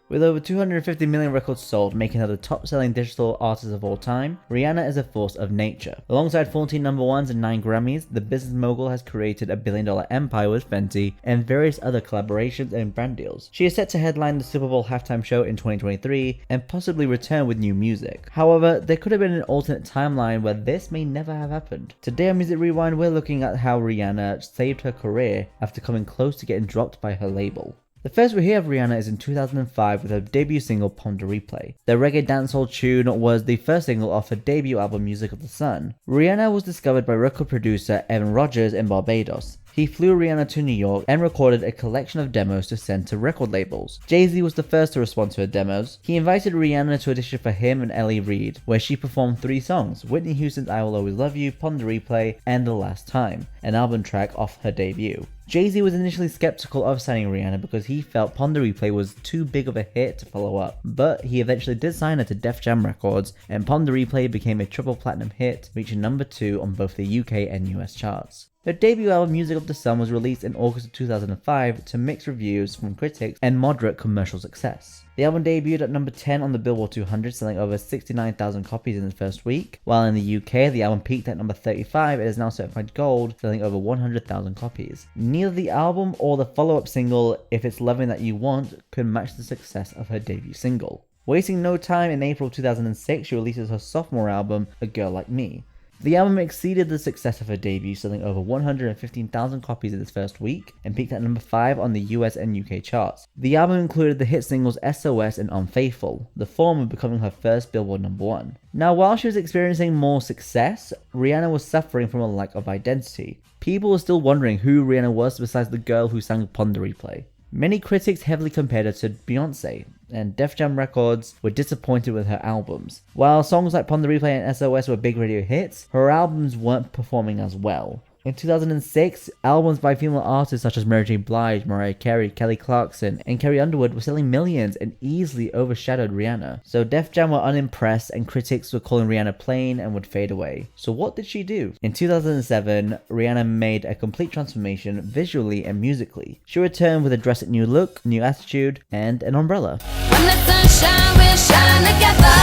With over 250 million records sold, making her the top-selling digital artist of all time, Rihanna is a force of nature. Alongside 14 number ones and 9 Grammys, the business mogul has created a billion-dollar empire with Fenty and various other collaborations and brand deals. She is set to headline the Superbowl Halftime show in 2023 and possibly return with new music. However, there could have been an alternate timeline where this may never have happened. Today on Music Rewind, we're looking at how Rihanna saved her career after coming close to getting dropped by her label. The first we hear of Rihanna is in 2005 with her debut single Pon de Replay. The reggae dancehall tune was the first single off her debut album Music of the Sun. Rihanna was discovered by record producer Evan Rogers in Barbados. He flew Rihanna to New York and recorded a collection of demos to send to record labels. Jay-Z was the first to respond to her demos. He invited Rihanna to audition for him and Ellie Reed, where she performed 3 songs: Whitney Houston's I Will Always Love You, Pon de Replay, and The Last Time, an album track off her debut. Jay-Z was initially skeptical of signing Rihanna because he felt Pon de Replay was too big of a hit to follow up, but he eventually did sign her to Def Jam Records, and Pon de Replay became a triple platinum hit, reaching number 2 on both the UK and US charts. Her debut album Music of the Sun was released in August of 2005 to mixed reviews from critics and moderate commercial success. The album debuted at number 10 on the Billboard 200, selling over 69,000 copies in its first week, while in the UK the album peaked at number 35 and is now certified gold, selling over 100,000 copies. Neither the album or the follow-up single, If It's Loving That You Want, could match the success of her debut single. Wasting no time, in April 2006 she releases her sophomore album, A Girl Like Me. The album exceeded the success of her debut, selling over 115,000 copies in its first week, and peaked at number 5 on the US and UK charts. The album included the hit singles SOS and Unfaithful, the former becoming her first Billboard No.1. Now, while she was experiencing more success, Rihanna was suffering from a lack of identity. People were still wondering who Rihanna was besides the girl who sang Pon de Replay. Many critics heavily compared her to Beyoncé, and Def Jam Records were disappointed with her albums. While songs like Pon de Replay and SOS were big radio hits, her albums weren't performing as well. In 2006, albums by female artists such as Mary J. Blige, Mariah Carey, Kelly Clarkson, and Carrie Underwood were selling millions and easily overshadowed Rihanna. So Def Jam were unimpressed and critics were calling Rihanna plain and would fade away. So what did she do? In 2007, Rihanna made a complete transformation visually and musically. She returned with a drastic new look, new attitude, and an umbrella. When the sunshine will shine together,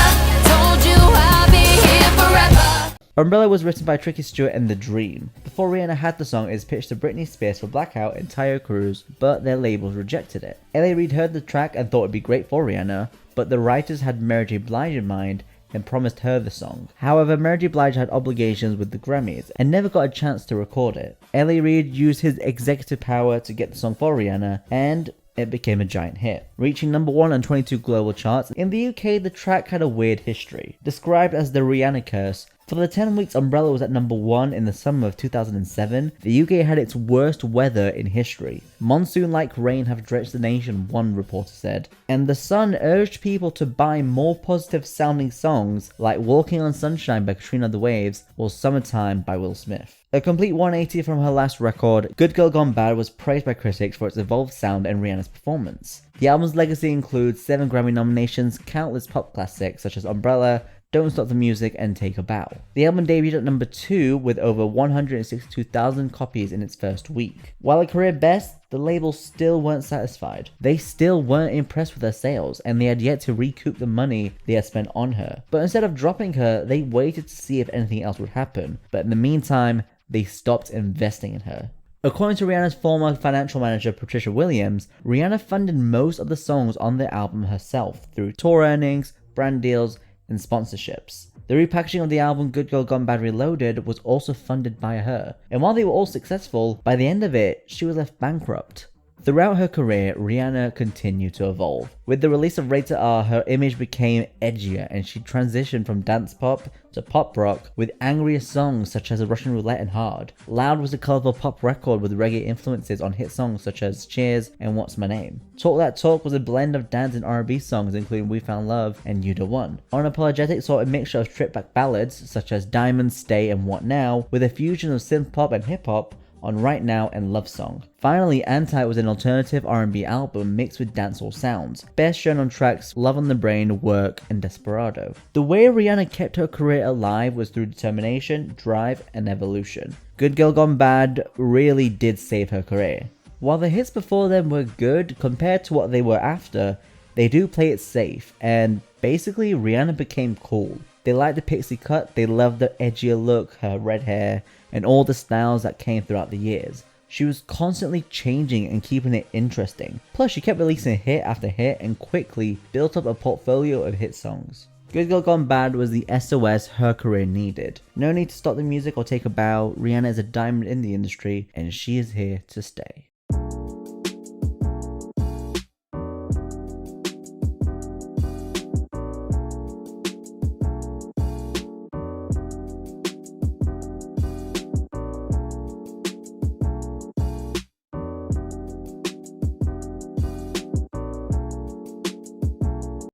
told you I'll be here forever. Umbrella was written by Tricky Stewart and The Dream. Before Rihanna had the song, it was pitched to Britney Spears for Blackout and Tayo Cruz, but their labels rejected it. Ellie Reed heard the track and thought it'd be great for Rihanna, but the writers had Mary J. Blige in mind and promised her the song. However, Mary J. Blige had obligations with the Grammys and never got a chance to record it. Ellie Reed used his executive power to get the song for Rihanna, and it became a giant hit, reaching number 1 on 22 global charts. In the UK, the track had a weird history, described as the Rihanna curse. For the 10 weeks Umbrella was at number 1 in the summer of 2007, the UK had its worst weather in history. Monsoon-like rain have drenched the nation, one reporter said, and The Sun urged people to buy more positive-sounding songs like Walking on Sunshine by Katrina and the Waves or Summertime by Will Smith. A complete 180 from her last record, Good Girl Gone Bad was praised by critics for its evolved sound and Rihanna's performance. The album's legacy includes 7 Grammy nominations, countless pop classics such as Umbrella, Don't Stop the Music, and Take a Bow. The album debuted at number 2 with over 162,000 copies in its first week. While a career best, the label still weren't satisfied. They still weren't impressed with her sales, and they had yet to recoup the money they had spent on her. But instead of dropping her, they waited to see if anything else would happen. But in the meantime, they stopped investing in her. According to Rihanna's former financial manager Patricia Williams, Rihanna funded most of the songs on the album herself through tour earnings, brand deals, and sponsorships. The repackaging of the album Good Girl Gone Bad Reloaded was also funded by her, and while they were all successful, by the end of it, she was left bankrupt. Throughout her career, Rihanna continued to evolve. With the release of Rated R, her image became edgier and she transitioned from dance pop to pop rock with angrier songs such as Russian Roulette and Hard. Loud was a colourful pop record with reggae influences on hit songs such as Cheers and What's My Name. Talk That Talk was a blend of dance and R&B songs including We Found Love and You The One. Unapologetic saw a mixture of stripped back ballads such as Diamonds, Stay and What Now, with a fusion of synth pop and hip hop on Right Now and Love Song. Finally, Anti was an alternative R&B album mixed with dancehall sounds, best shown on tracks Love on the Brain, Work, and Desperado. The way Rihanna kept her career alive was through determination, drive, and evolution. Good Girl Gone Bad really did save her career. While the hits before them were good, compared to what they were after, They do play it safe, and basically Rihanna became cool. They liked the pixie cut, they loved the edgier look, her red hair, and all the styles that came throughout the years. She was constantly changing and keeping it interesting. Plus, she kept releasing hit after hit and quickly built up a portfolio of hit songs. Good Girl Gone Bad was the SOS her career needed. No need to stop the music or take a bow. Rihanna is a diamond in the industry, and she is here to stay.